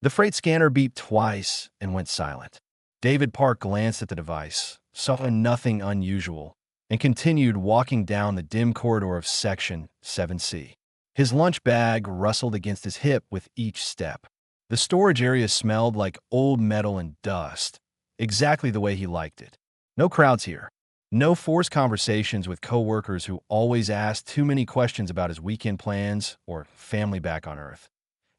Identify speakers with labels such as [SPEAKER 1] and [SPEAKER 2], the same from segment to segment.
[SPEAKER 1] The freight scanner beeped twice and went silent. David Park glanced at the device, saw nothing unusual, and continued walking down the dim corridor of Section 7C. His lunch bag rustled against his hip with each step. The storage area smelled like old metal and dust, exactly the way he liked it. No crowds here. No forced conversations with coworkers who always asked too many questions about his weekend plans or family back on Earth.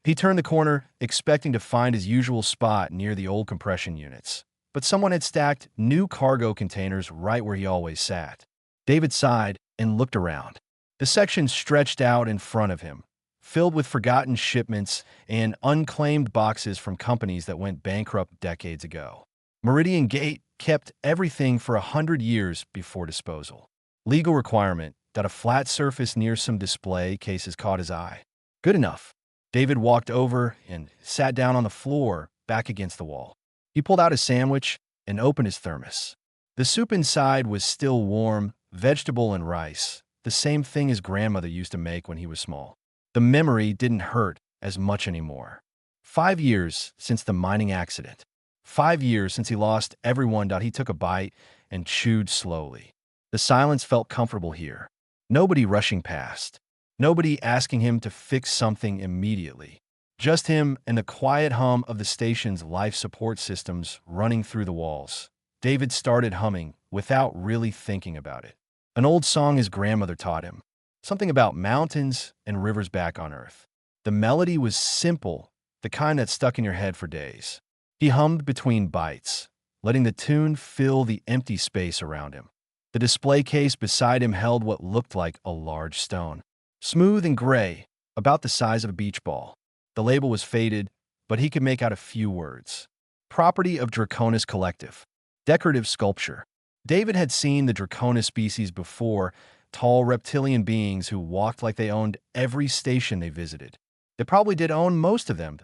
[SPEAKER 1] He turned the corner, expecting to find his usual spot near the old compression units. But someone had stacked new cargo containers right where he always sat. David sighed and looked around. The section stretched out in front of him, filled with forgotten shipments and unclaimed boxes from companies that went bankrupt decades ago. Meridian Gate kept everything for 100 years before disposal. Legal requirement that a flat surface near some display cases caught his eye. Good enough. David walked over and sat down on the floor, back against the wall. He pulled out his sandwich and opened his thermos. The soup inside was still warm, vegetable and rice, the same thing his grandmother used to make when he was small. The memory didn't hurt as much anymore. 5 years since the mining accident. 5 years since he lost everyone. He took a bite and chewed slowly. The silence felt comfortable here. Nobody rushing past. Nobody asking him to fix something immediately. Just him and the quiet hum of the station's life support systems running through the walls. David started humming without really thinking about it. An old song his grandmother taught him. Something about mountains and rivers back on Earth. The melody was simple, the kind that stuck in your head for days. He hummed between bites, letting the tune fill the empty space around him. The display case beside him held what looked like a large stone. Smooth and gray, about the size of a beach ball. The label was faded, but he could make out a few words. Property of Draconus Collective. Decorative sculpture. David had seen the Draconus species before, tall reptilian beings who walked like they owned every station they visited. They probably did own most of them.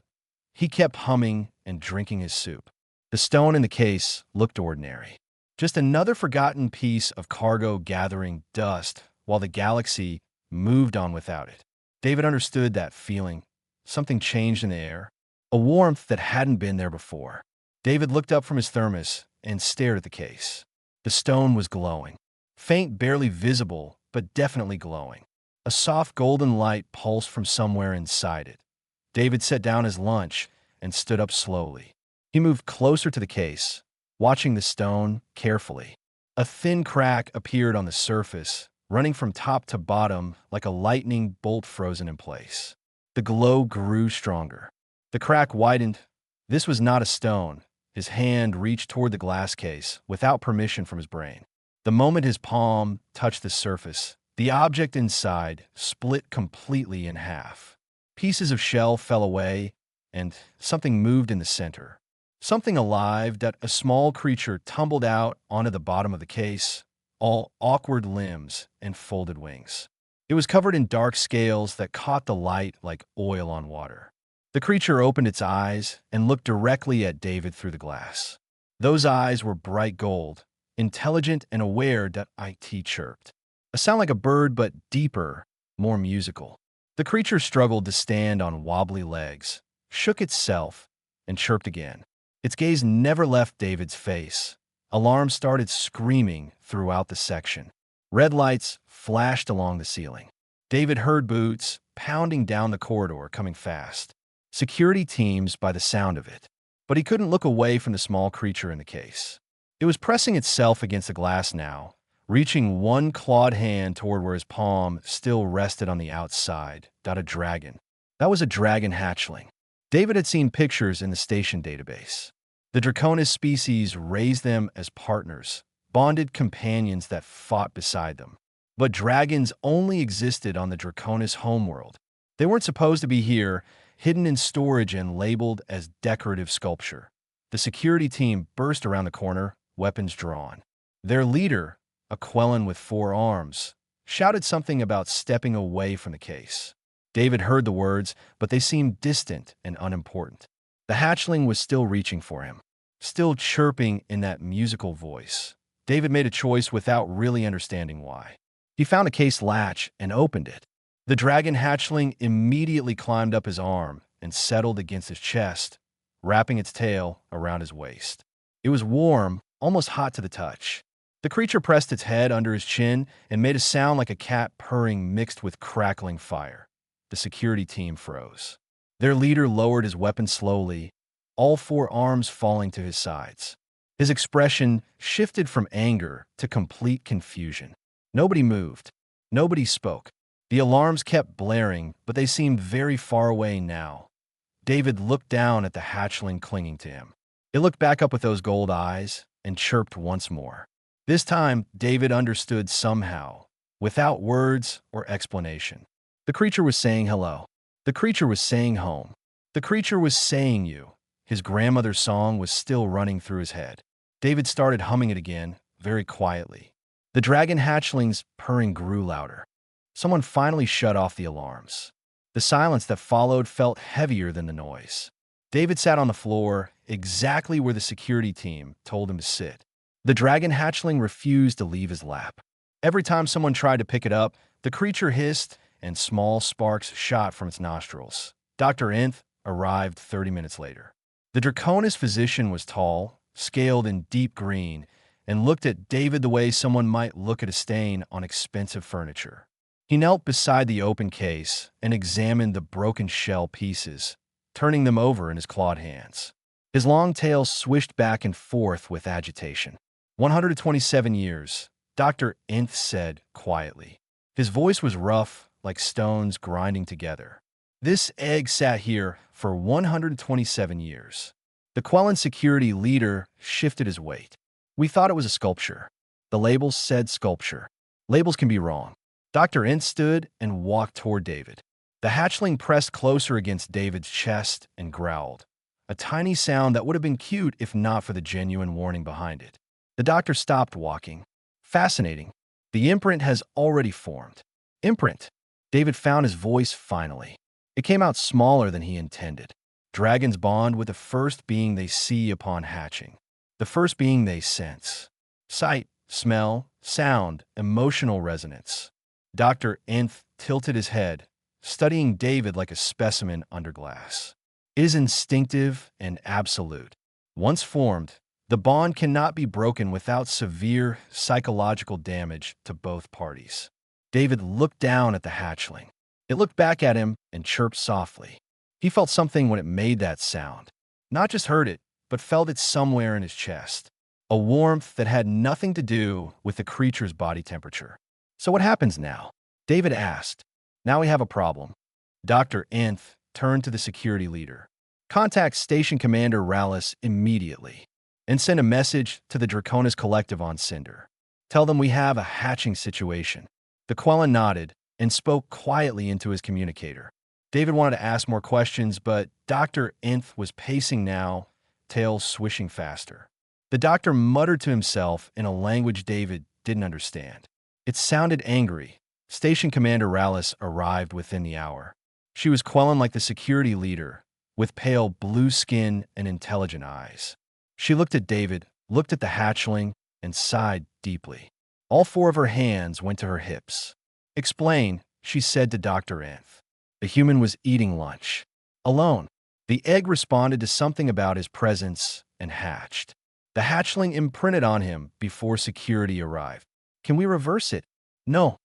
[SPEAKER 1] He kept humming and drinking his soup. The stone in the case looked ordinary. Just another forgotten piece of cargo gathering dust while the galaxy moved on without it. David understood that feeling. Something changed in the air, a warmth that hadn't been there before. David looked up from his thermos and stared at the case. The stone was glowing. Faint, barely visible, but definitely glowing. A soft golden light pulsed from somewhere inside it. David set down his lunch and stood up slowly. He moved closer to the case, watching the stone carefully. A thin crack appeared on the surface, running from top to bottom like a lightning bolt frozen in place. The glow grew stronger. The crack widened. This was not a stone. His hand reached toward the glass case without permission from his brain. The moment his palm touched the surface, the object inside split completely in half. Pieces of shell fell away, and something moved in the center. Something alive that a small creature tumbled out onto the bottom of the case, all awkward limbs and folded wings. It was covered in dark scales that caught the light like oil on water. The creature opened its eyes and looked directly at David through the glass. Those eyes were bright gold, intelligent and aware. It chirped. A sound like a bird, but deeper, more musical. The creature struggled to stand on wobbly legs, shook itself, and chirped again. Its gaze never left David's face. Alarms started screaming throughout the section. Red lights flashed along the ceiling. David heard boots pounding down the corridor, coming fast. Security teams by the sound of it. But he couldn't look away from the small creature in the case. It was pressing itself against the glass now, reaching one clawed hand toward where his palm still rested on the outside. A dragon. That was a dragon hatchling. David had seen pictures in the station database. The Draconus species raised them as partners, bonded companions that fought beside them. But dragons only existed on the Draconus homeworld. They weren't supposed to be here, hidden in storage and labeled as decorative sculpture. The security team burst around the corner, weapons drawn. Their leader, a Quellan with 4 arms, shouted something about stepping away from the case. David heard the words, but they seemed distant and unimportant. The hatchling was still reaching for him, still chirping in that musical voice. David made a choice without really understanding why. He found a case latch and opened it. The dragon hatchling immediately climbed up his arm and settled against his chest, wrapping its tail around his waist. It was warm, almost hot to the touch. The creature pressed its head under his chin and made a sound like a cat purring mixed with crackling fire. The security team froze. Their leader lowered his weapon slowly, all four arms falling to his sides. His expression shifted from anger to complete confusion. Nobody moved. Nobody spoke. The alarms kept blaring, but they seemed very far away now. David looked down at the hatchling clinging to him. It looked back up with those gold eyes and chirped once more. This time, David understood somehow, without words or explanation. The creature was saying hello. The creature was saying home. The creature was saying you. His grandmother's song was still running through his head. David started humming it again, very quietly. The dragon hatchling's purring grew louder. Someone finally shut off the alarms. The silence that followed felt heavier than the noise. David sat on the floor, exactly where the security team told him to sit. The dragon hatchling refused to leave his lap. Every time someone tried to pick it up, the creature hissed and small sparks shot from its nostrils. Dr. Nth arrived 30 minutes later. The Draconus physician was tall, scaled in deep green, and looked at David the way someone might look at a stain on expensive furniture. He knelt beside the open case and examined the broken shell pieces, turning them over in his clawed hands. His long tail swished back and forth with agitation. 127 years, Dr. Nth said quietly. His voice was rough, like stones grinding together. This egg sat here for 127 years. The Quellan security leader shifted his weight. We thought it was a sculpture. The labels said sculpture. Labels can be wrong. Dr. Nth stood and walked toward David. The hatchling pressed closer against David's chest and growled, a tiny sound that would have been cute if not for the genuine warning behind it. The doctor stopped walking. Fascinating. The imprint has already formed. Imprint. David found his voice finally. It came out smaller than he intended. Dragons bond with the first being they see upon hatching. The first being they sense. Sight, smell, sound, emotional resonance. Dr. Nth tilted his head, studying David like a specimen under glass. It is instinctive and absolute. Once formed, the bond cannot be broken without severe psychological damage to both parties. David looked down at the hatchling. It looked back at him and chirped softly. He felt something when it made that sound. Not just heard it, but felt it somewhere in his chest. A warmth that had nothing to do with the creature's body temperature. So what happens now? David asked. Now we have a problem. Dr. Nth turned to the security leader. Contact Station Commander Rallis immediately and send a message to the Draconus Collective on Cinder. Tell them we have a hatching situation. The Quellan nodded and spoke quietly into his communicator. David wanted to ask more questions, but Dr. Nth was pacing now, tail swishing faster. The doctor muttered to himself in a language David didn't understand. It sounded angry. Station Commander Rallis arrived within the hour. She was Quellan like the security leader, with pale blue skin and intelligent eyes. She looked at David, looked at the hatchling, and sighed deeply. All four of her hands went to her hips. Explain, she said to Dr. Nth. The human was eating lunch. Alone. The egg responded to something about his presence and hatched. The hatchling imprinted on him before security arrived. Can we reverse it? No.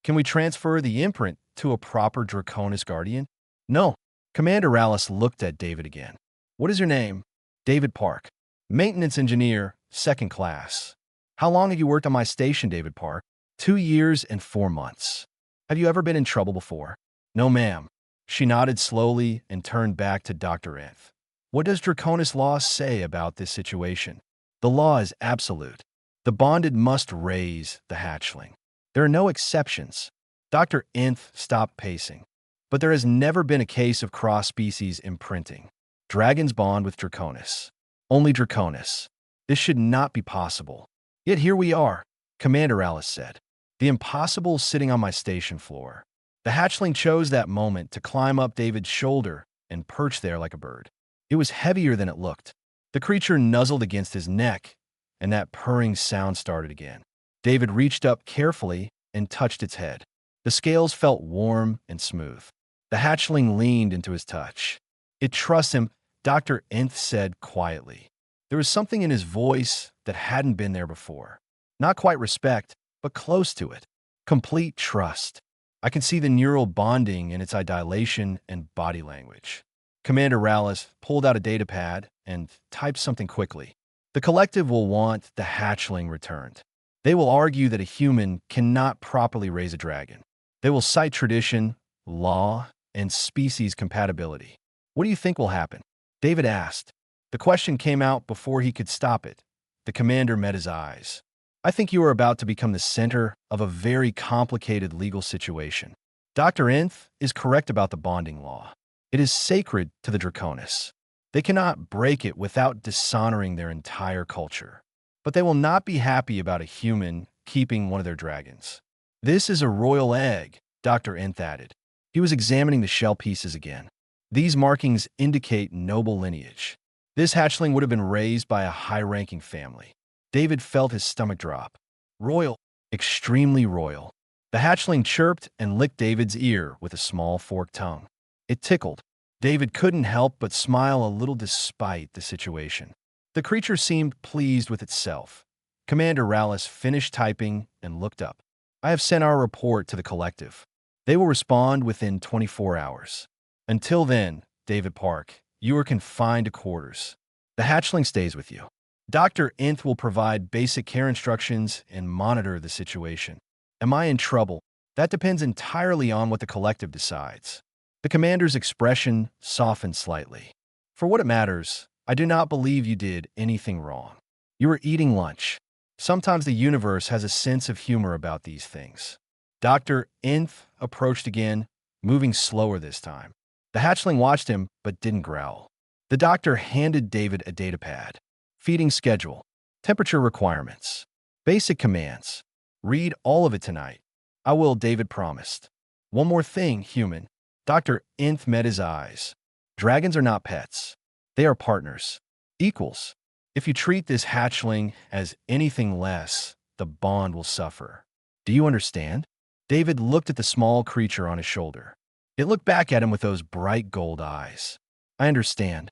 [SPEAKER 1] Can we transfer the imprint to a proper Draconus guardian? No. Commander Rallis looked at David again. What is your name? David Park. Maintenance engineer, 2nd class. How long have you worked on my station, David Park? 2 years and 4 months. Have you ever been in trouble before? No, ma'am. She nodded slowly and turned back to Dr. Nth. What does Draconus law say about this situation? The law is absolute. The bonded must raise the hatchling. There are no exceptions. Dr. Nth stopped pacing. But there has never been a case of cross-species imprinting. Dragons bond with Draconus. Only Draconus. This should not be possible. Yet here we are, Commander Rallis said. The impossible is sitting on my station floor. The hatchling chose that moment to climb up David's shoulder and perch there like a bird. It was heavier than it looked. The creature nuzzled against his neck, and that purring sound started again. David reached up carefully and touched its head. The scales felt warm and smooth. The hatchling leaned into his touch. It trusts him Dr. Nth said quietly. There was something in his voice that hadn't been there before. Not quite respect, but close to it. Complete trust. I can see the neural bonding in its eye dilation and body language. Commander Rallis pulled out a datapad and typed something quickly. The collective will want the hatchling returned. They will argue that a human cannot properly raise a dragon. They will cite tradition, law, and species compatibility. What do you think will happen? David asked. The question came out before he could stop it. The commander met his eyes. I think you are about to become the center of a very complicated legal situation. Dr. Nth is correct about the bonding law. It is sacred to the Draconus. They cannot break it without dishonoring their entire culture. But they will not be happy about a human keeping one of their dragons. This is a royal egg, Dr. Nth added. He was examining the shell pieces again. These markings indicate noble lineage. This hatchling would have been raised by a high-ranking family. David felt his stomach drop. Royal, extremely royal. The hatchling chirped and licked David's ear with a small forked tongue. It tickled. David couldn't help but smile a little despite the situation. The creature seemed pleased with itself. Commander Rallis finished typing and looked up. I have sent our report to the collective. They will respond within 24 hours. Until then, David Park, you are confined to quarters. The hatchling stays with you. Dr. Nth will provide basic care instructions and monitor the situation. Am I in trouble? That depends entirely on what the collective decides. The commander's expression softened slightly. For what it matters, I do not believe you did anything wrong. You were eating lunch. Sometimes the universe has a sense of humor about these things. Dr. Nth approached again, moving slower this time. The hatchling watched him, but didn't growl. The doctor handed David a datapad. Feeding schedule. Temperature requirements. Basic commands. Read all of it tonight. I will, David promised. One more thing, human. Dr. Nth met his eyes. Dragons are not pets. They are partners. Equals. If you treat this hatchling as anything less, the bond will suffer. Do you understand? David looked at the small creature on his shoulder. It looked back at him with those bright gold eyes. I understand.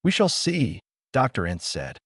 [SPEAKER 1] We shall see, Dr. Nth said.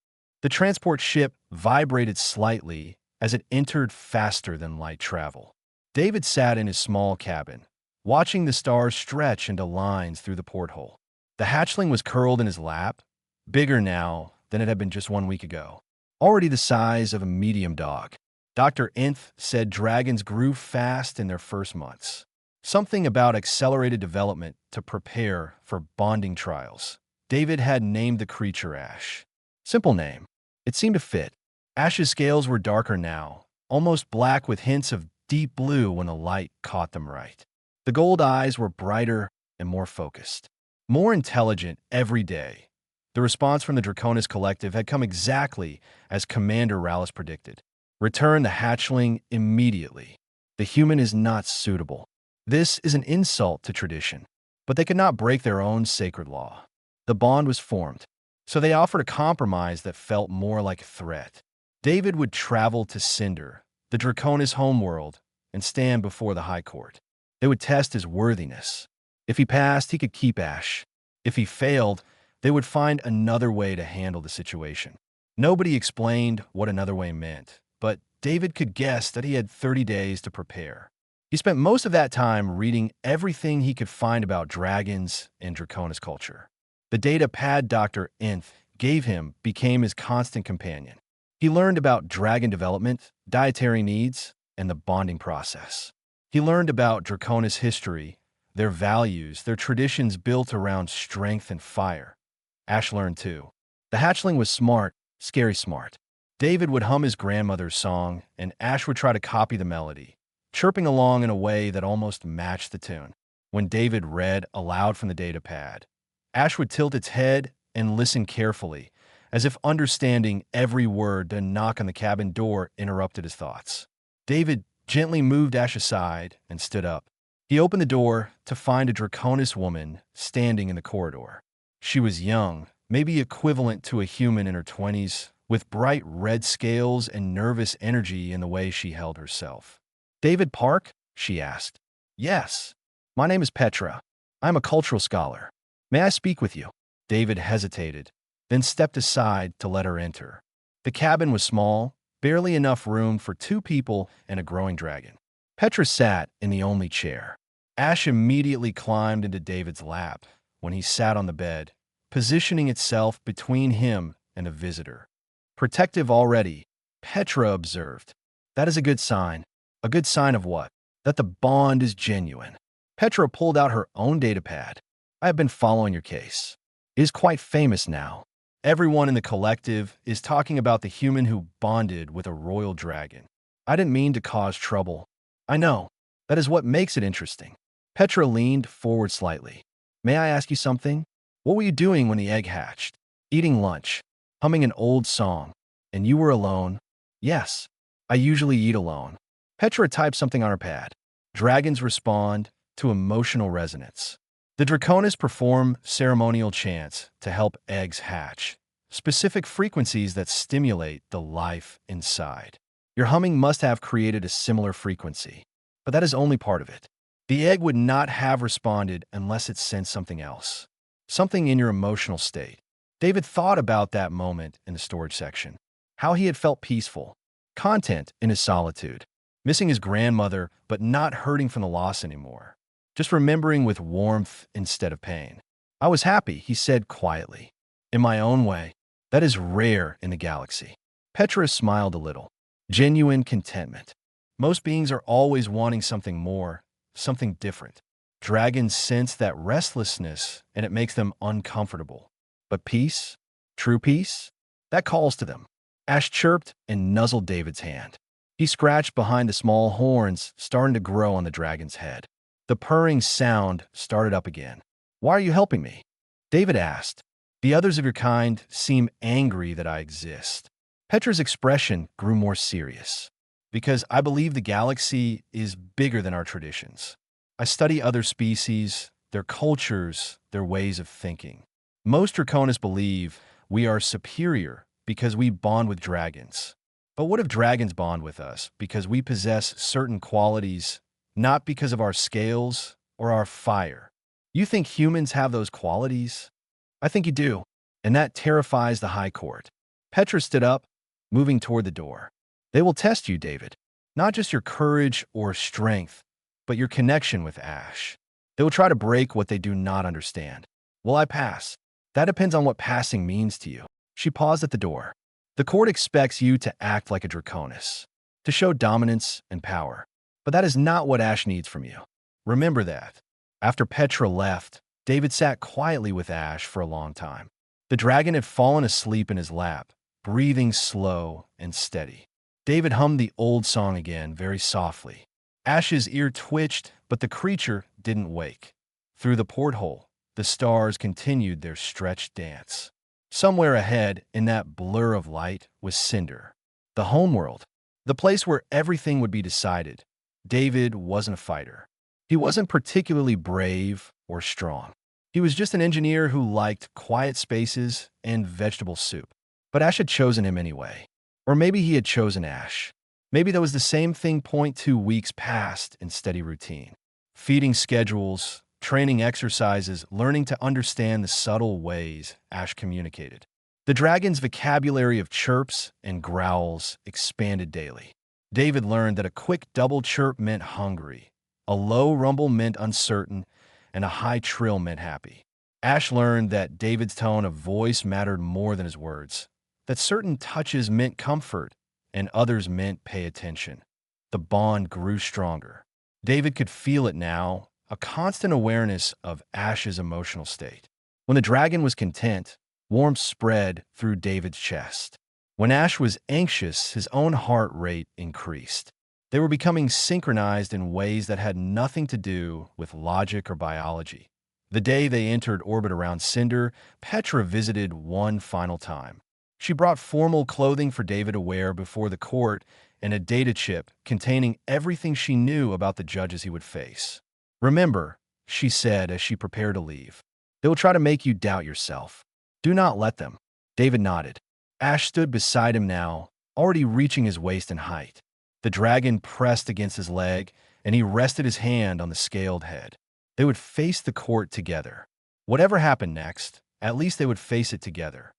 [SPEAKER 1] The transport ship vibrated slightly as it entered faster than light travel. David sat in his small cabin, watching the stars stretch into lines through the porthole. The hatchling was curled in his lap, bigger now than it had been just 1 week ago. Already the size of a medium dog. Dr. Nth said dragons grew fast in their first months. Something about accelerated development to prepare for bonding trials. David had named the creature Ash. Simple name. It seemed to fit. Ash's scales were darker now, almost black with hints of deep blue when the light caught them right. The gold eyes were brighter and more focused. More intelligent every day. The response from the Draconus Collective had come exactly as Commander Rallis predicted. Return the hatchling immediately. The human is not suitable. This is an insult to tradition, but they could not break their own sacred law. The bond was formed, so they offered a compromise that felt more like a threat. David would travel to Cinder, the Draconus homeworld, and stand before the High Court. They would test his worthiness. If he passed, he could keep Ash. If he failed, they would find another way to handle the situation. Nobody explained what another way meant, but David could guess that he had 30 days to prepare. He spent most of that time reading everything he could find about dragons and Draconus culture. The data pad Dr. Nth gave him became his constant companion. He learned about dragon development, dietary needs, and the bonding process. He learned about Draconus history, their values, their traditions built around strength and fire. Ash learned too. The hatchling was smart, scary smart. David would hum his grandmother's song, and Ash would try to copy the melody, chirping along in a way that almost matched the tune. When David read aloud from the datapad, Ash would tilt its head and listen carefully, as if understanding every word. A knock on the cabin door interrupted his thoughts. David gently moved Ash aside and stood up. He opened the door to find a Draconus woman standing in the corridor. She was young, maybe equivalent to a human in her 20s, with bright red scales and nervous energy in the way she held herself. David Park? She asked. Yes. My name is Petra. I'm a cultural scholar. May I speak with you? David hesitated, then stepped aside to let her enter. The cabin was small, barely enough room for two people and a growing dragon. Petra sat in the only chair. Ash immediately climbed into David's lap when he sat on the bed, positioning itself between him and the visitor. Protective already, Petra observed. That is a good sign. A good sign of what? That the bond is genuine. Petra pulled out her own datapad. I have been following your case. It is quite famous now. Everyone in the collective is talking about the human who bonded with a royal dragon. I didn't mean to cause trouble. I know. That is what makes it interesting. Petra leaned forward slightly. May I ask you something? What were you doing when the egg hatched? Eating lunch, humming an old song, and you were alone? Yes, I usually eat alone. Petra typed something on her pad. Dragons respond to emotional resonance. The Draconus perform ceremonial chants to help eggs hatch, specific frequencies that stimulate the life inside. Your humming must have created a similar frequency, but that is only part of it. The egg would not have responded unless it sensed something else, something in your emotional state. David thought about that moment in the storage section, how he had felt peaceful, content in his solitude, missing his grandmother but not hurting from the loss anymore, just remembering with warmth instead of pain. I was happy, he said quietly. In my own way. That is rare in the galaxy. Petra smiled a little. Genuine contentment. Most beings are always wanting something more, something different. Dragons sense that restlessness and it makes them uncomfortable. But peace, true peace, that calls to them. Ash chirped and nuzzled David's hand. He scratched behind the small horns starting to grow on the dragon's head. The purring sound started up again. Why are you helping me? David asked. The others of your kind seem angry that I exist. Petra's expression grew more serious. Because I believe the galaxy is bigger than our traditions. I study other species, their cultures, their ways of thinking. Most Draconus believe we are superior because we bond with dragons. But what if dragons bond with us because we possess certain qualities, not because of our scales or our fire? You think humans have those qualities? I think you do, and that terrifies the High Court. Petra stood up, moving toward the door. They will test you, David. Not just your courage or strength, but your connection with Ash. They will try to break what they do not understand. Will I pass? That depends on what passing means to you. She paused at the door. The court expects you to act like a Draconus, to show dominance and power. But that is not what Ash needs from you. Remember that. After Petra left, David sat quietly with Ash for a long time. The dragon had fallen asleep in his lap, breathing slow and steady. David hummed the old song again very softly. Ash's ear twitched, but the creature didn't wake. Through the porthole, the stars continued their stretched dance. Somewhere ahead, in that blur of light, was Cinder, the homeworld, the place where everything would be decided. David wasn't a fighter. He wasn't particularly brave or strong. He was just an engineer who liked quiet spaces and vegetable soup. But Ash had chosen him anyway. Or maybe he had chosen Ash. Maybe that was the same thing 0.2 weeks past in steady routine. Feeding schedules, training exercises, learning to understand the subtle ways Ash communicated. The dragon's vocabulary of chirps and growls expanded daily. David learned that a quick double chirp meant hungry, a low rumble meant uncertain, and a high trill meant happy. Ash learned that David's tone of voice mattered more than his words, that certain touches meant comfort and others meant pay attention. The bond grew stronger. David could feel it now, a constant awareness of Ash's emotional state. When the dragon was content, warmth spread through David's chest. When Ash was anxious, his own heart rate increased. They were becoming synchronized in ways that had nothing to do with logic or biology. The day they entered orbit around Cinder, Petra visited one final time. She brought formal clothing for David to wear before the court and a data chip containing everything she knew about the judges he would face. Remember, she said as she prepared to leave, they will try to make you doubt yourself. Do not let them. David nodded. Ash stood beside him now, already reaching his waist in height. The dragon pressed against his leg, and he rested his hand on the scaled head. They would face the court together. Whatever happened next, At least they would face it together.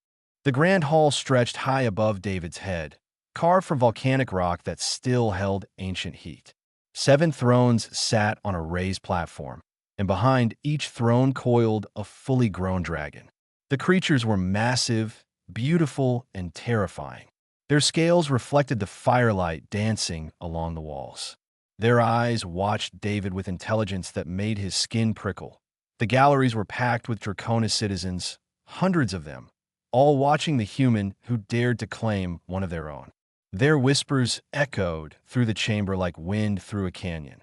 [SPEAKER 1] The grand hall stretched high above David's head, carved from volcanic rock that still held ancient heat. 7 thrones sat on a raised platform, and behind each throne coiled a fully grown dragon. The creatures were massive, beautiful, and terrifying. Their scales reflected the firelight dancing along the walls. Their eyes watched David with intelligence that made his skin prickle. The galleries were packed with Draconus citizens, hundreds of them, all watching the human who dared to claim one of their own. Their whispers echoed through the chamber like wind through a canyon.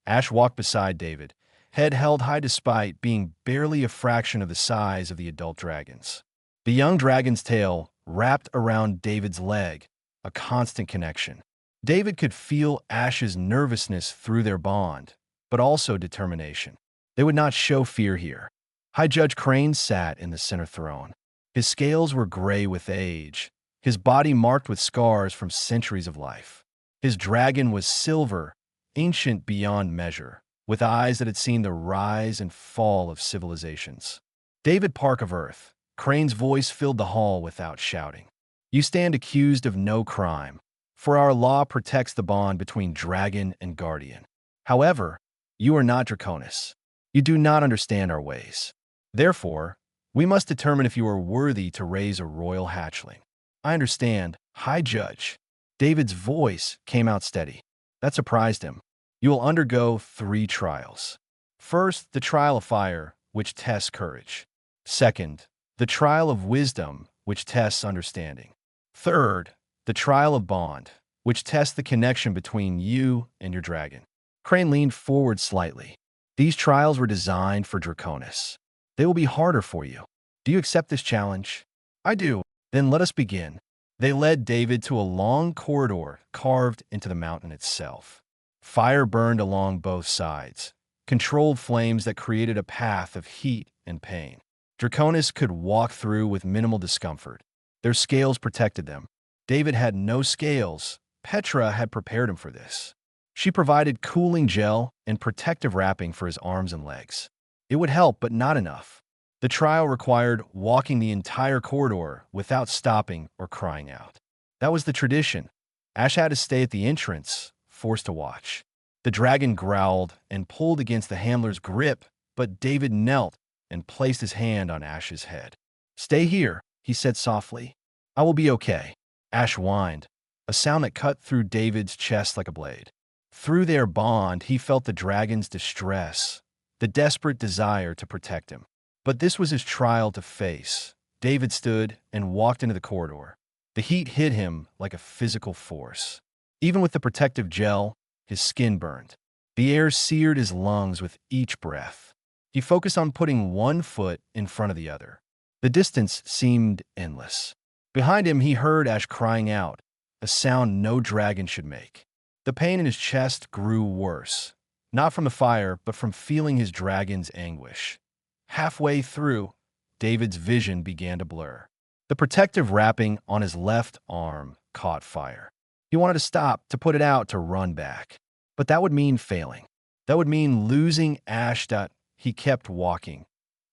[SPEAKER 1] Ash walked beside David, head held high despite being barely a fraction of the size of the adult dragons. The young dragon's tail wrapped around David's leg, a constant connection. David could feel Ash's nervousness through their bond, but also determination. They would not show fear here. High Judge Crane sat in the center throne. His scales were gray with age, his body marked with scars from centuries of life. His dragon was silver, ancient beyond measure, with eyes that had seen the rise and fall of civilizations. David Park of Earth, Crane's voice filled the hall without shouting. You stand accused of no crime, for our law protects the bond between dragon and guardian. However, you are not Draconus. You do not understand our ways. Therefore, we must determine if you are worthy to raise a royal hatchling. I understand, High Judge. David's voice came out steady. That surprised him. You will undergo 3 trials. First, the trial of fire, which tests courage. Second, the trial of wisdom, which tests understanding. Third, the trial of bond, which tests the connection between you and your dragon. Crane leaned forward slightly. These trials were designed for Draconus. They will be harder for you. Do you accept this challenge? I do. Then let us begin. They led David to a long corridor carved into the mountain itself. Fire burned along both sides, controlled flames that created a path of heat and pain. Draconus could walk through with minimal discomfort. Their scales protected them. David had no scales. Petra had prepared him for this. She provided cooling gel and protective wrapping for his arms and legs. It would help, but not enough. The trial required walking the entire corridor without stopping or crying out. That was the tradition. Ash had to stay at the entrance, forced to watch. The dragon growled and pulled against the handler's grip, but David knelt and placed his hand on Ash's head. Stay here, he said softly. I will be okay. Ash whined, a sound that cut through David's chest like a blade. Through their bond, he felt the dragon's distress, the desperate desire to protect him. But this was his trial to face. David stood and walked into the corridor. The heat hit him like a physical force. Even with the protective gel, his skin burned. The air seared his lungs with each breath. He focused on putting one foot in front of the other. The distance seemed endless. Behind him, he heard Ash crying out, a sound no dragon should make. The pain in his chest grew worse, not from the fire, but from feeling his dragon's anguish. Halfway through, David's vision began to blur. The protective wrapping on his left arm caught fire. He wanted to stop, to put it out, to run back. But that would mean failing. That would mean losing Ash. He kept walking.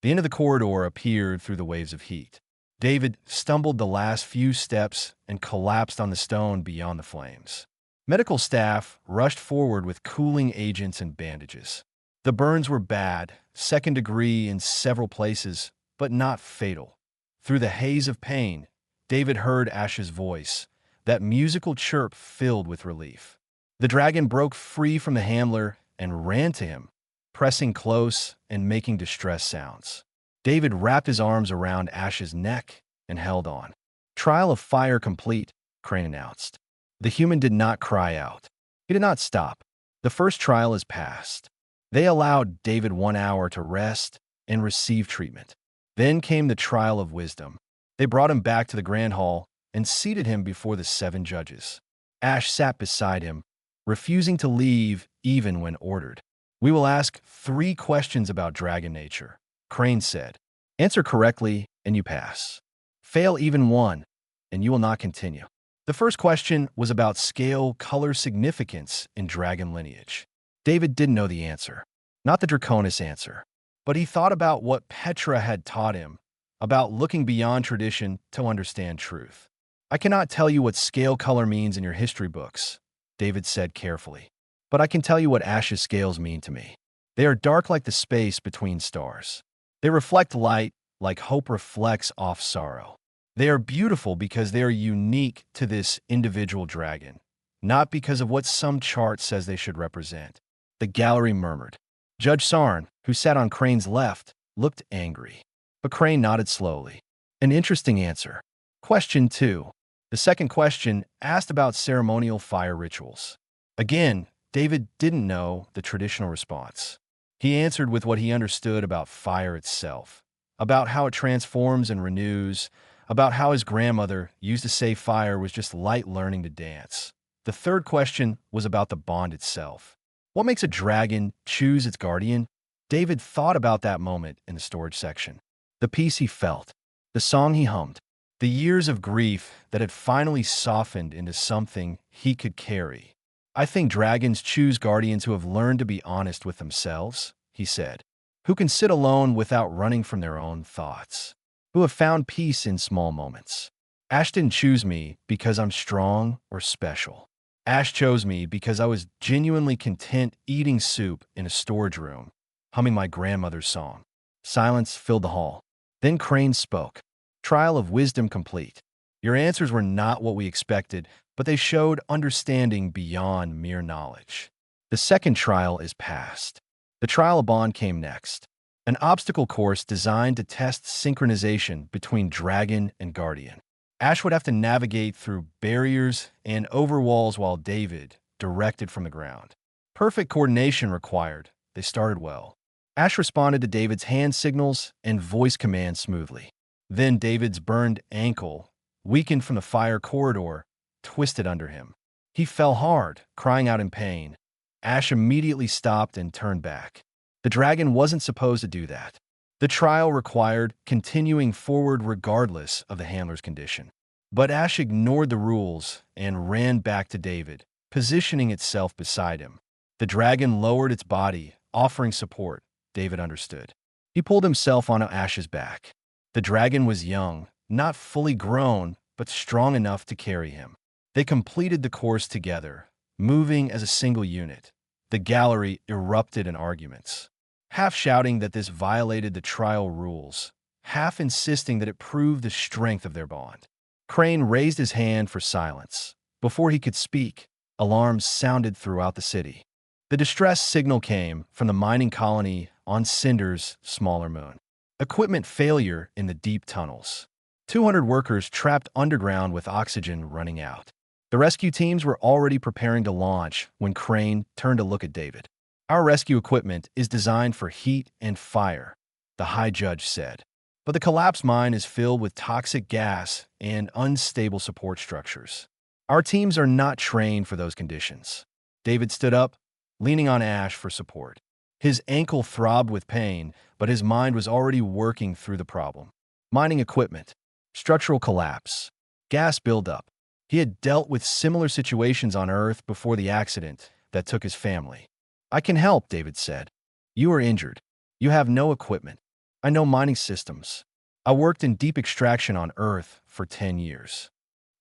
[SPEAKER 1] The end of the corridor appeared through the waves of heat. David stumbled the last few steps and collapsed on the stone beyond the flames. Medical staff rushed forward with cooling agents and bandages. The burns were bad, 2nd degree in several places, but not fatal. Through the haze of pain, David heard Ash's voice, that musical chirp filled with relief. The dragon broke free from the handler and ran to him, pressing close and making distress sounds. David wrapped his arms around Ash's neck and held on. Trial of fire complete, Crane announced. The human did not cry out. He did not stop. The first trial is passed. They allowed David 1 hour to rest and receive treatment. Then came the trial of wisdom. They brought him back to the grand hall and seated him before the 7 judges. Ash sat beside him, refusing to leave even when ordered. We will ask 3 questions about dragon nature, Crane said. Answer correctly and you pass. Fail even 1, and you will not continue. The first question was about scale color significance in dragon lineage. David didn't know the answer, not the Draconus answer, but he thought about what Petra had taught him, about looking beyond tradition to understand truth. I cannot tell you what scale color means in your history books, David said carefully, but I can tell you what Ash's scales mean to me. They are dark like the space between stars. They reflect light like hope reflects off sorrow. They are beautiful because they are unique to this individual dragon, not because of what some chart says they should represent. The gallery murmured. Judge Sarn, who sat on Crane's left, looked angry. But Crane nodded slowly. An interesting answer. Question 2. The second question asked about ceremonial fire rituals. Again, David didn't know the traditional response. He answered with what he understood about fire itself, about how it transforms and renews, about how his grandmother used to say fire was just light learning to dance. The third question was about the bond itself. What makes a dragon choose its guardian? David thought about that moment in the storage section. The peace he felt, the song he hummed, the years of grief that had finally softened into something he could carry. I think dragons choose guardians who have learned to be honest with themselves, he said, who can sit alone without running from their own thoughts, who have found peace in small moments. Ash didn't choose me because I'm strong or special. Ash chose me because I was genuinely content eating soup in a storage room, humming my grandmother's song. Silence filled the hall. Then Crane spoke. Trial of wisdom complete. Your answers were not what we expected, but they showed understanding beyond mere knowledge. The second trial is passed. The trial of bond came next. An obstacle course designed to test synchronization between dragon and guardian. Ash would have to navigate through barriers and over walls while David directed from the ground. Perfect coordination required. They started well. Ash responded to David's hand signals and voice commands smoothly. Then David's burned ankle, weakened from the fire corridor, twisted under him. He fell hard, crying out in pain. Ash immediately stopped and turned back. The dragon wasn't supposed to do that. The trial required continuing forward regardless of the handler's condition. But Ash ignored the rules and ran back to David, positioning itself beside him. The dragon lowered its body, offering support. David understood. He pulled himself onto Ash's back. The dragon was young, not fully grown, but strong enough to carry him. They completed the course together, moving as a single unit. The gallery erupted in arguments, half shouting that this violated the trial rules, half insisting that it proved the strength of their bond. Crane raised his hand for silence. Before he could speak, alarms sounded throughout the city. The distress signal came from the mining colony on Cinder's smaller moon. Equipment failure in the deep tunnels. 200 workers trapped underground with oxygen running out. The rescue teams were already preparing to launch when Crane turned to look at David. Our rescue equipment is designed for heat and fire, the High Judge said. But the collapse mine is filled with toxic gas and unstable support structures. Our teams are not trained for those conditions. David stood up, leaning on Ash for support. His ankle throbbed with pain, but his mind was already working through the problem. Mining equipment, structural collapse, gas buildup. He had dealt with similar situations on Earth before the accident that took his family. I can help, David said. You are injured. You have no equipment. I know mining systems. I worked in deep extraction on Earth for 10 years.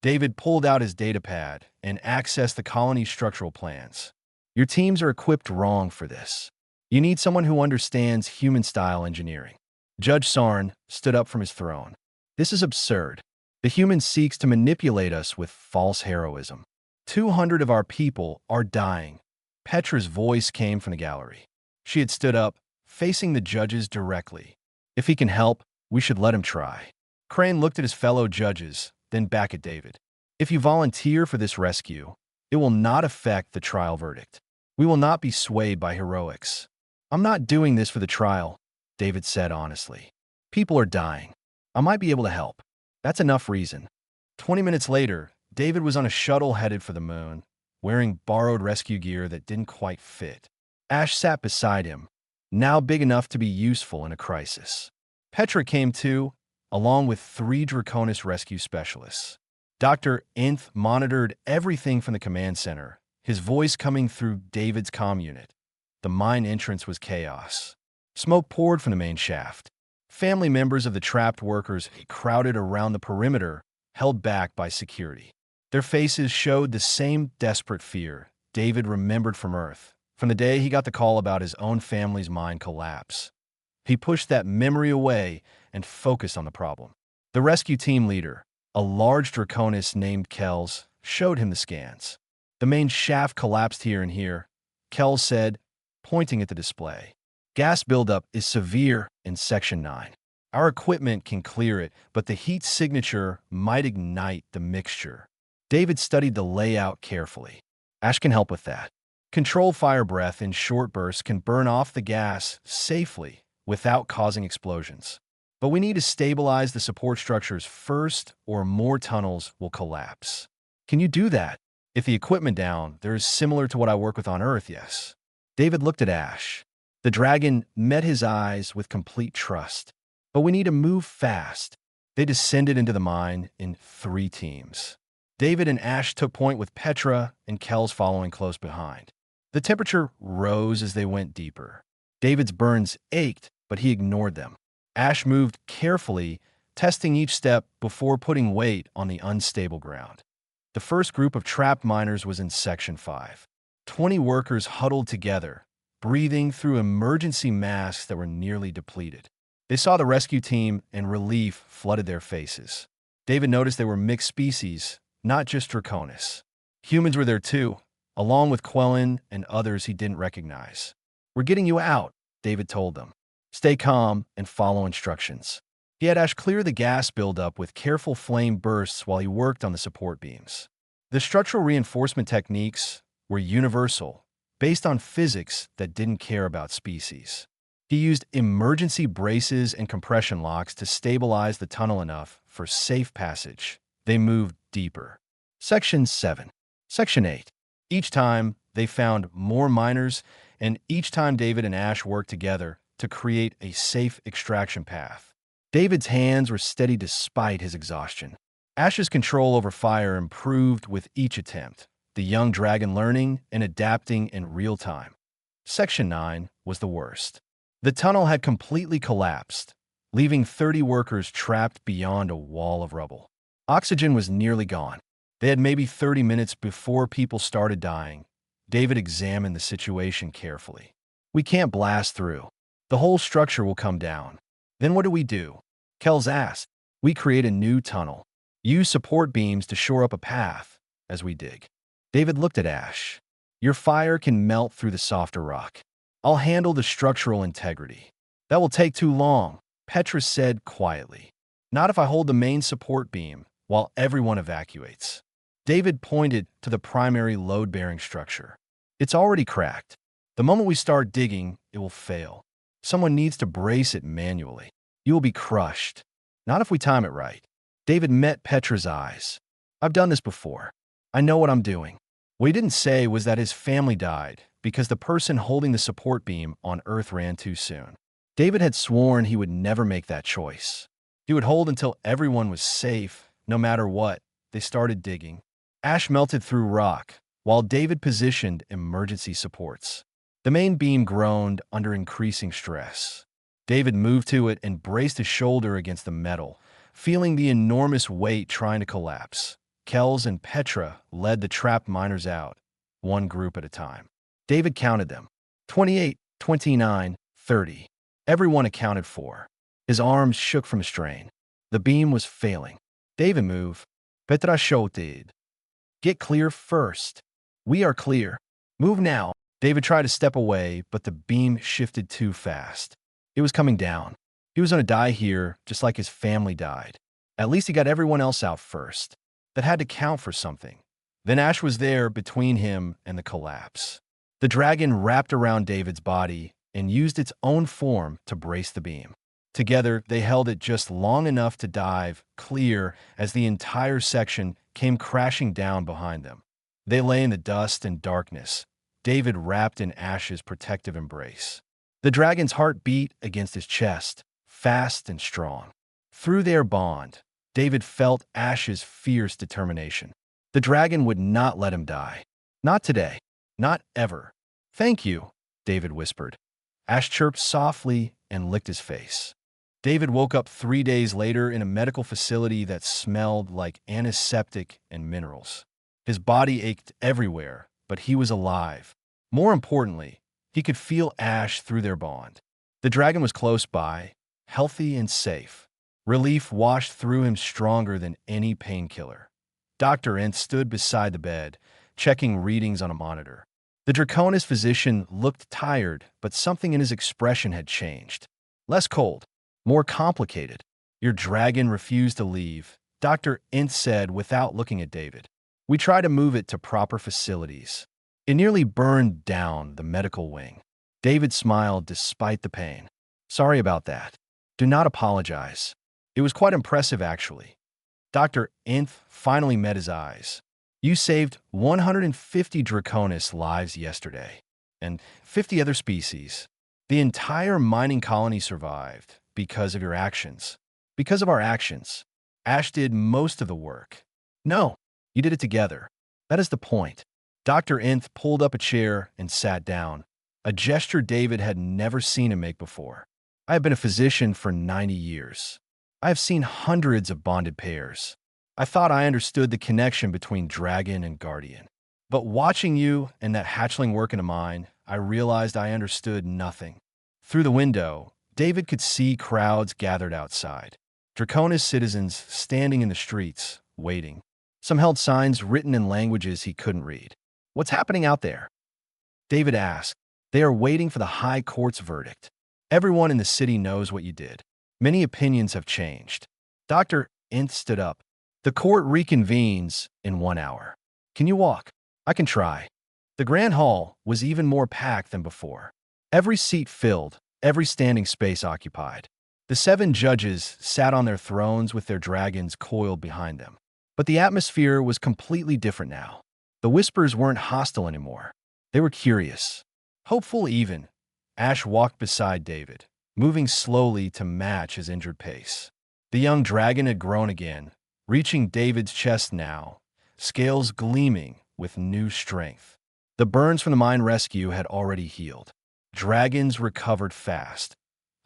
[SPEAKER 1] David pulled out his datapad and accessed the colony's structural plans. Your teams are equipped wrong for this. You need someone who understands human-style engineering. Judge Sarn stood up from his throne. This is absurd. The human seeks to manipulate us with false heroism. 200 of our people are dying. Petra's voice came from the gallery. She had stood up, facing the judges directly. If he can help, we should let him try. Crane looked at his fellow judges, then back at David. If you volunteer for this rescue, it will not affect the trial verdict. We will not be swayed by heroics. I'm not doing this for the trial, David said honestly. People are dying. I might be able to help. That's enough reason. 20 minutes later, David was on a shuttle headed for the moon, wearing borrowed rescue gear that didn't quite fit. Ash sat beside him, now big enough to be useful in a crisis. Petra came too, along with 3 Draconus rescue specialists. Dr. Inth monitored everything from the command center, his voice coming through David's comm unit. The mine entrance was chaos. Smoke poured from the main shaft. Family members of the trapped workers crowded around the perimeter, held back by security. Their faces showed the same desperate fear David remembered from Earth, from the day he got the call about his own family's mine collapse. He pushed that memory away and focused on the problem. The rescue team leader, a large Draconus named Kells, showed him the scans. The main shaft collapsed here and here, Kells said, pointing at the display. Gas buildup is severe in Section 9. Our equipment can clear it, but the heat signature might ignite the mixture. David studied the layout carefully. Ash can help with that. Controlled fire breath in short bursts can burn off the gas safely without causing explosions. But we need to stabilize the support structures first, or more tunnels will collapse. Can you do that? If the equipment down, there is similar to what I work with on Earth, yes. David looked at Ash. The dragon met his eyes with complete trust. But we need to move fast. They descended into the mine in 3 teams. David and Ash took point with Petra and Kells following close behind. The temperature rose as they went deeper. David's burns ached, but he ignored them. Ash moved carefully, testing each step before putting weight on the unstable ground. The first group of trapped miners was in Section 5. 20 workers huddled together, breathing through emergency masks that were nearly depleted. They saw the rescue team, and relief flooded their faces. David noticed they were mixed species, not just Draconus. Humans were there too, along with Quellen and others he didn't recognize. "We're getting you out," David told them. "Stay calm and follow instructions." He had Ash clear the gas buildup with careful flame bursts while he worked on the support beams. The structural reinforcement techniques were universal, based on physics that didn't care about species. He used emergency braces and compression locks to stabilize the tunnel enough for safe passage. They moved deeper. Section 7. Section 8. Each time, they found more miners, and each time David and Ash worked together to create a safe extraction path. David's hands were steady despite his exhaustion. Ash's control over fire improved with each attempt, the young dragon learning and adapting in real time. Section 9 was the worst. The tunnel had completely collapsed, leaving 30 workers trapped beyond a wall of rubble. Oxygen was nearly gone. They had maybe 30 minutes before people started dying. David examined the situation carefully. "We can't blast through. The whole structure will come down. Then what do we do?" Kells asked. "We create a new tunnel. Use support beams to shore up a path as we dig." David looked at Ash. "Your fire can melt through the softer rock. I'll handle the structural integrity." "That will take too long," Petra said quietly. "Not if I hold the main support beam while everyone evacuates." David pointed to the primary load-bearing structure. "It's already cracked. The moment we start digging, it will fail. Someone needs to brace it manually. You will be crushed. Not if we time it right." David met Petra's eyes. "I've done this before. I know what I'm doing." What he didn't say was that his family died because the person holding the support beam on Earth ran too soon. David had sworn he would never make that choice. He would hold until everyone was safe, no matter what. They started digging. Ash melted through rock, while David positioned emergency supports. The main beam groaned under increasing stress. David moved to it and braced his shoulder against the metal, feeling the enormous weight trying to collapse. Kells and Petra led the trapped miners out, one group at a time. David counted them. 28, 29, 30. Everyone accounted for. His arms shook from strain. The beam was failing. "David, move." Petra shouted. "Get clear first." "We are clear. Move now." David tried to step away, but the beam shifted too fast. It was coming down. He was going to die here, just like his family died. At least he got everyone else out first. That had to count for something. Then Ash was there between him and the collapse. The dragon wrapped around David's body and used its own form to brace the beam. Together, they held it just long enough to dive clear as the entire section came crashing down behind them. They lay in the dust and darkness, David wrapped in Ash's protective embrace. The dragon's heart beat against his chest, fast and strong. Through their bond, David felt Ash's fierce determination. The dragon would not let him die. Not today. Not ever. "Thank you," David whispered. Ash chirped softly and licked his face. David woke up 3 days later in a medical facility that smelled like antiseptic and minerals. His body ached everywhere, but he was alive. More importantly, he could feel Ash through their bond. The dragon was close by, healthy and safe. Relief washed through him stronger than any painkiller. Dr. Nth stood beside the bed, checking readings on a monitor. The Draconus physician looked tired, but something in his expression had changed. Less cold, more complicated. Your dragon refused to leave, Dr. Nth said without looking at David. We tried to move it to proper facilities. It nearly burned down the medical wing. David smiled despite the pain. Sorry about that. Do not apologize. It was quite impressive, actually. Dr. Nth finally met his eyes. You saved 150 Draconus lives yesterday, and 50 other species. The entire mining colony survived because of your actions. Because of our actions. Ash did most of the work. No, you did it together. That is the point. Dr. Nth pulled up a chair and sat down, a gesture David had never seen him make before. I have been a physician for 90 years. I have seen hundreds of bonded pairs. I thought I understood the connection between dragon and guardian. But watching you and that hatchling work in a mine, I realized I understood nothing. Through the window, David could see crowds gathered outside. Draconus citizens standing in the streets, waiting. Some held signs written in languages he couldn't read. What's happening out there? David asked. They are waiting for the High Court's verdict. Everyone in the city knows what you did. Many opinions have changed. Dr. Nth stood up. The court reconvenes in 1 hour. Can you walk? I can try. The Grand Hall was even more packed than before. Every seat filled, every standing space occupied. The 7 judges sat on their thrones with their dragons coiled behind them. But the atmosphere was completely different now. The whispers weren't hostile anymore. They were curious. Hopeful even. Ash walked beside David, moving slowly to match his injured pace. The young dragon had grown again, reaching David's chest now, scales gleaming with new strength. The burns from the mine rescue had already healed. Dragons recovered fast.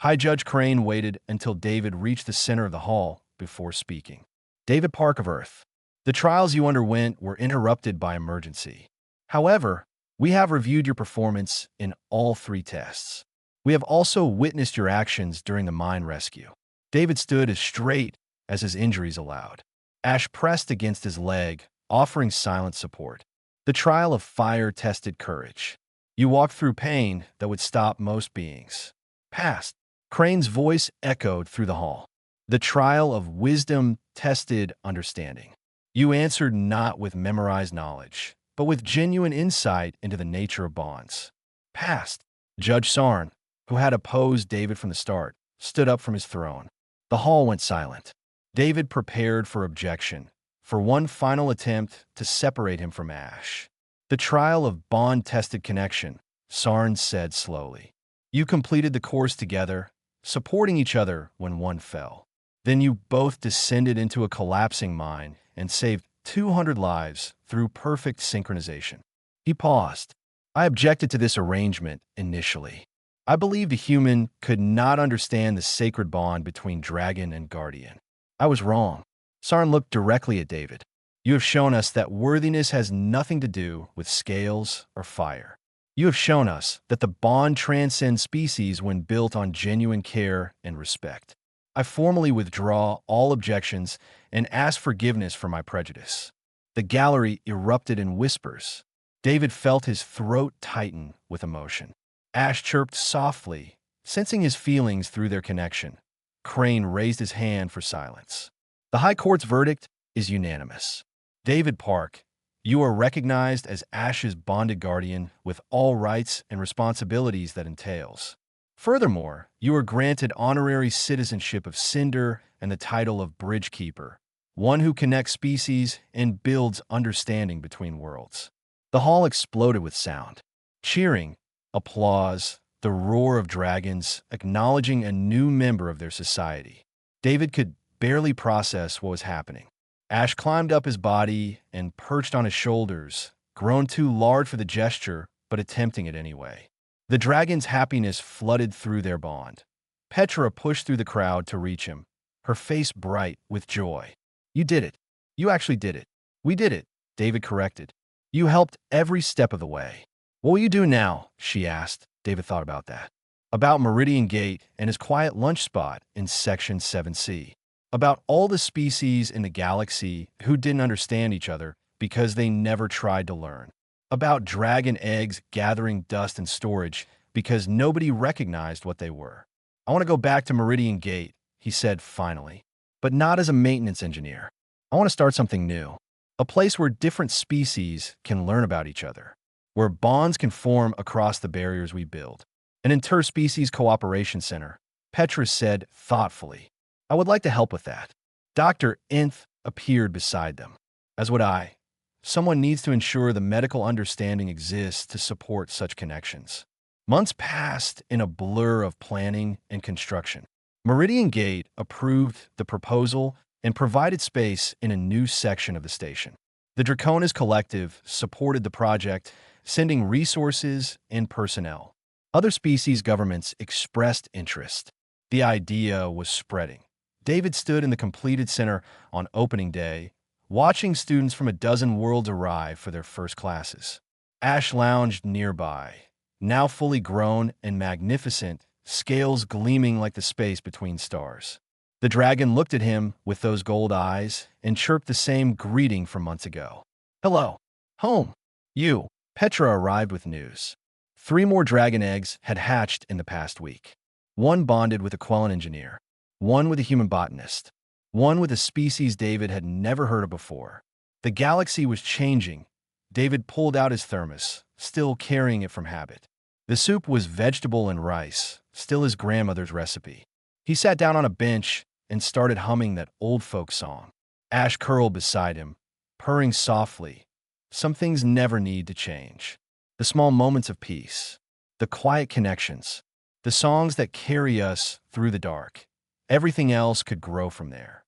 [SPEAKER 1] High Judge Crane waited until David reached the center of the hall before speaking. David Park of Earth. The trials you underwent were interrupted by emergency. However, we have reviewed your performance in all 3 tests. We have also witnessed your actions during the mine rescue. David stood as straight as his injuries allowed. Ash pressed against his leg, offering silent support. The trial of fire tested courage. You walked through pain that would stop most beings. Past. Crane's voice echoed through the hall. The trial of wisdom tested understanding. You answered not with memorized knowledge, but with genuine insight into the nature of bonds. Past. Judge Sarn, who had opposed David from the start, stood up from his throne. The hall went silent. David prepared for objection, for one final attempt to separate him from Ash. The trial of bond-tested connection, Sarn said slowly. You completed the course together, supporting each other when one fell. Then you both descended into a collapsing mine and saved 200 lives through perfect synchronization. He paused. I objected to this arrangement initially. I believed a human could not understand the sacred bond between dragon and guardian. I was wrong. Sarn looked directly at David. You have shown us that worthiness has nothing to do with scales or fire. You have shown us that the bond transcends species when built on genuine care and respect. I formally withdraw all objections and ask forgiveness for my prejudice. The gallery erupted in whispers. David felt his throat tighten with emotion. Ash chirped softly, sensing his feelings through their connection. Crane raised his hand for silence. The High Court's verdict is unanimous. David Park, you are recognized as Ash's bonded guardian with all rights and responsibilities that entails. Furthermore, you are granted honorary citizenship of Cinder and the title of bridgekeeper, one who connects species and builds understanding between worlds. The hall exploded with sound. Cheering, applause, the roar of dragons acknowledging a new member of their society. David could barely process what was happening. Ash climbed up his body and perched on his shoulders, grown too large for the gesture, but attempting it anyway. The dragon's happiness flooded through their bond. Petra pushed through the crowd to reach him, her face bright with joy. You did it. You actually did it. We did it, David corrected. You helped every step of the way. What will you do now? She asked. David thought about that. About Meridian Gate and his quiet lunch spot in Section 7C. About all the species in the galaxy who didn't understand each other because they never tried to learn. About dragon eggs gathering dust in storage because nobody recognized what they were. I want to go back to Meridian Gate, he said finally, but not as a maintenance engineer. I want to start something new. A place where different species can learn about each other, where bonds can form across the barriers we build. An interspecies cooperation center, Petra said thoughtfully. I would like to help with that. Dr. Inth appeared beside them. As would I. Someone needs to ensure the medical understanding exists to support such connections. Months passed in a blur of planning and construction. Meridian Gate approved the proposal and provided space in a new section of the station. The Draconus Collective supported the project, sending resources and personnel. Other species governments expressed interest. The idea was spreading. David stood in the completed center on opening day, watching students from a dozen worlds arrive for their first classes. Ash lounged nearby, now fully grown and magnificent, scales gleaming like the space between stars. The dragon looked at him with those gold eyes and chirped the same greeting from months ago. Hello. Home. You. Petra arrived with news. 3 more dragon eggs had hatched in the past week. 1 bonded with a Quellan engineer, 1 with a human botanist, 1 with a species David had never heard of before. The galaxy was changing. David pulled out his thermos, still carrying it from habit. The soup was vegetable and rice, still his grandmother's recipe. He sat down on a bench and started humming that old folk song. Ash curled beside him, purring softly. Some things never need to change. The small moments of peace, the quiet connections, the songs that carry us through the dark. Everything else could grow from there.